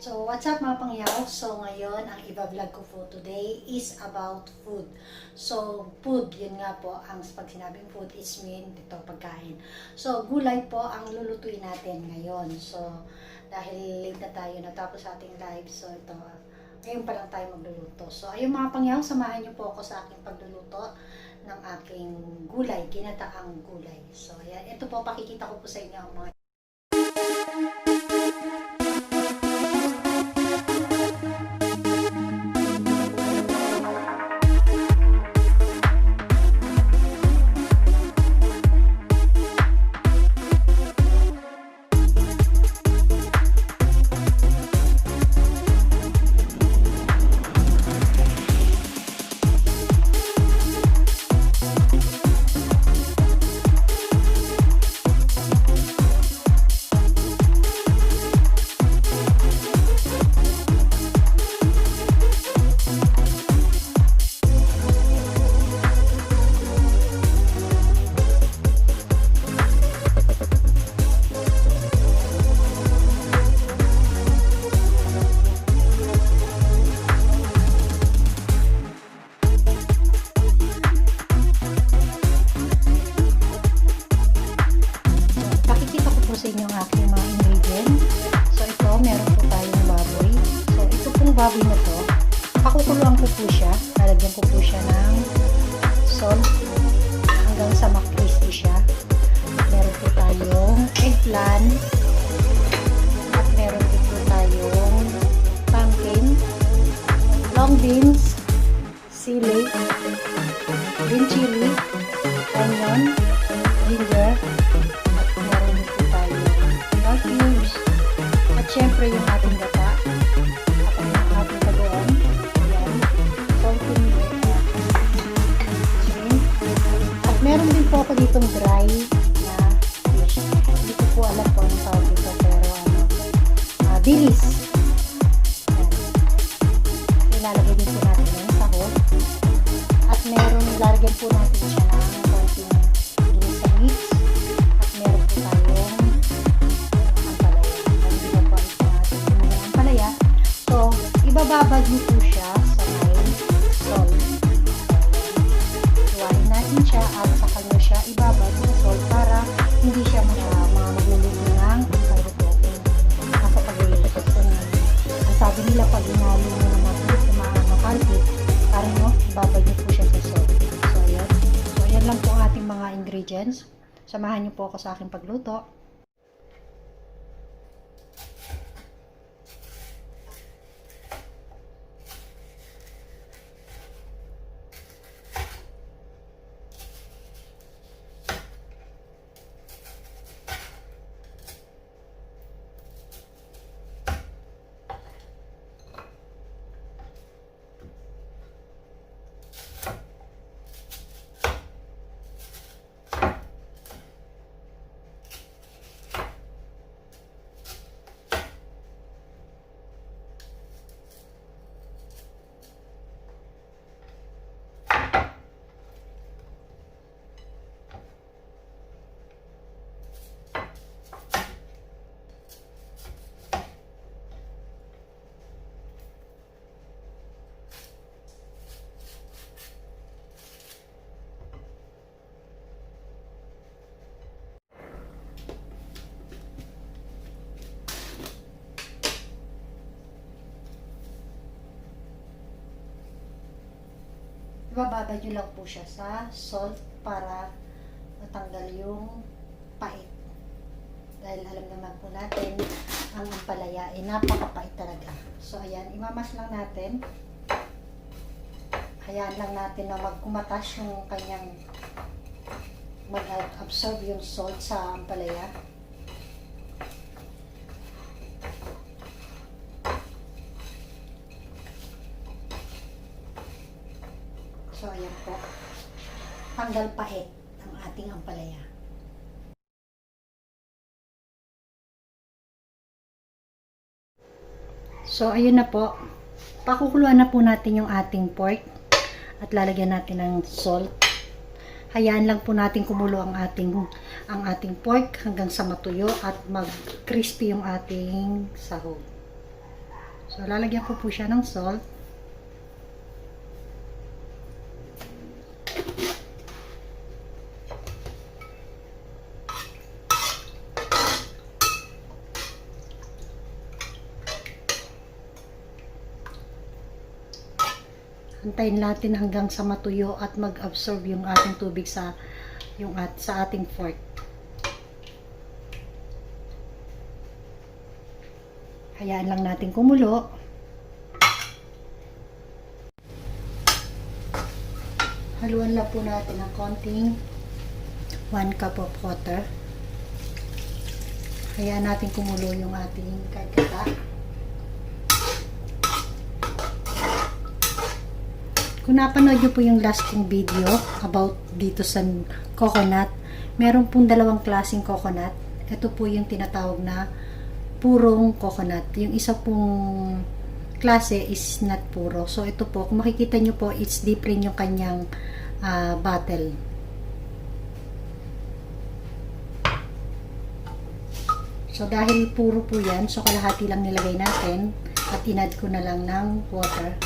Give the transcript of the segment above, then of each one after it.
So, what's up mga pangyaw? So, ngayon, ang iba-vlog ko po today is about food. So, food, yun nga po, ang pag sinabing food is mean, ito, pagkain. So, gulay po ang lulutuin natin ngayon. So, dahil late na tayo natapos ating live, so ito, ngayon pa lang tayo magluluto. So, ayun mga pangyaw, samahan niyo po ako sa aking pagluluto ng aking gulay, ginataang gulay. So, ayan, ito po, pakikita ko po sa inyo ang mga sa inyo ang aking mga ingredients. So ito, meron po tayong baboy. So ito pong baboy na to, pakukuluan ko po siya. Lalagyan ko po siya ng salt hanggang sa ma-crispy siya. Meron po tayong eggplant at meron din po tayong pumpkin, long beans, sili, green chili, onion, ginger, cubes, at syempre yung ating gata at ang ating tagoan. Ayan, salting shrimp. At meron din po ako ditong dry na fish. Hindi ko po alam kung anong tawag dito, pero dilis. Ayan. Ilalagay din po natin yung sahog. At meron, lalagyan po natin siya ng konting ginisa mix. At meron po tayong ibababad niyo po siya sa may salt. Iwain natin siya at saka nyo siya ibabad sa salt para hindi siya magluluto ng nasa pag-iisip. Ang sabi nila pag inalo mo na makalpit, para nyo ibabad niyo po siya sa salt. So ayan lang po ang ating mga ingredients. Samahan niyo po ako sa aking pagluto. Ibababad nyo lang po siya sa salt para matanggal yung pait. Dahil alam naman po natin, ang ampalaya ay napakapait talaga. So ayan, imamas lang natin. Hayaan lang natin na magkumatas yung kanyang mag-absorb yung salt sa ampalaya. So, ayan po. Tanggal pait ang ating ampalaya. So, ayun na po. Pakukuluan na po natin yung ating pork. At lalagyan natin ng salt. Hayaan lang po natin kumulo ang ating pork hanggang sa matuyo at mag-crispy yung ating sahog. So, lalagyan ko po siya ng salt. Antayin natin hanggang sa matuyo at mag-absorb yung ating tubig sa ating fork. Hayaan lang natin kumulo. Haluan lang po natin ng konting 1 cup of water. Hayaan natin kumulo yung ating kargata. Kung napanood nyo po yung last kong video about dito sa coconut, meron pong dalawang klaseng coconut. Ito po yung tinatawag na purong coconut. Yung isa pong klase is not puro. So ito po, kung makikita nyo po, it's different yung kanyang bottle. So dahil puro po yan, so kalahati lang nilagay natin at inad ko na lang ng water.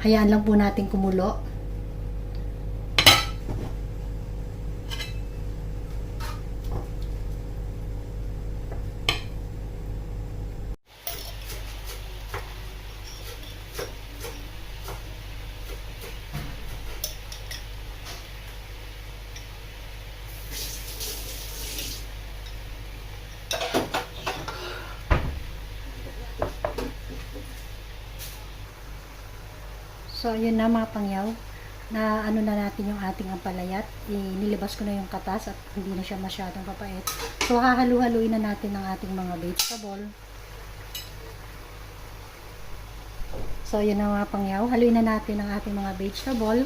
Hayaan lang po natin kumulo. So, yun na mga pangyaw, na ano na natin yung ating ampalayat. Nilabas ko na yung katas at hindi na siya masyadong papait. So, hahalu-haluin na natin ang ating mga vegetable. So, yun na mga pangyaw. Haluin na natin ang ating mga vegetable.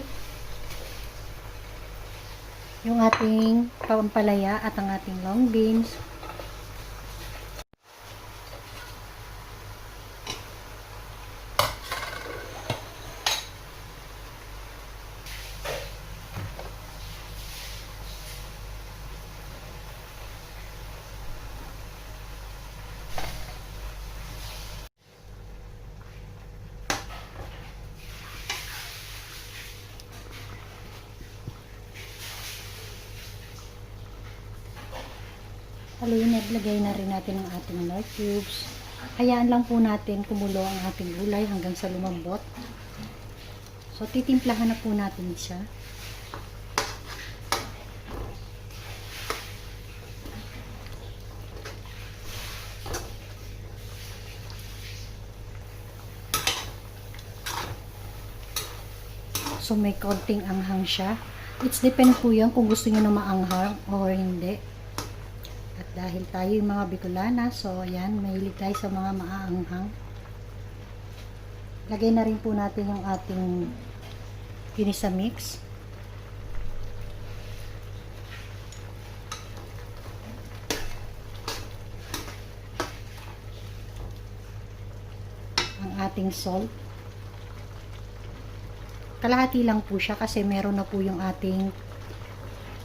Yung ating pampalaya at ang ating long beans. Haluin at lagay na rin natin ang ating nor cubes. Hayaan lang po natin kumulo ang ating gulay hanggang sa lumambot. So, titimplahan na po natin siya. So, may konting anghang siya. It's depend po yan kung gusto nyo na maanghang or hindi. At dahil tayo yung mga Bicolana, so ayan, mahilig tayo sa mga maaanghang. Lagay na rin po natin yung ating ginisa mix. Ang ating salt. Kalahati lang po siya kasi meron na po yung ating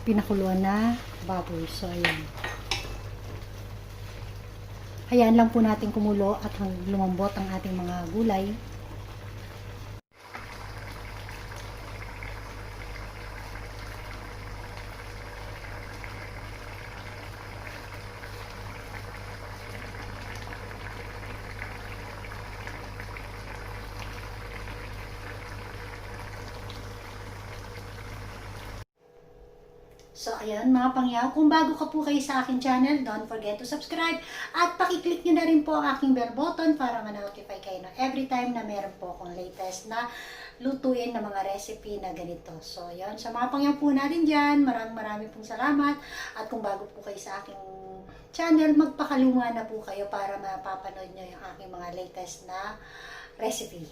pinakuluan na baboy. So ayan. Hayaan lang po natin kumulo at lumambot ang ating mga gulay. So, ayan mga pangyaw, kung bago ka po kayo sa aking channel, don't forget to subscribe at pakiclick nyo na rin po ang aking bell button para ma-notify kayo na every time na meron po akong latest na lutuin na mga recipe na ganito. So, ayan, sa mga pangyaw po natin dyan, maraming pong salamat at kung bago po kayo sa aking channel, magpakalunga na po kayo para mapapanood nyo yung aking mga latest na recipe.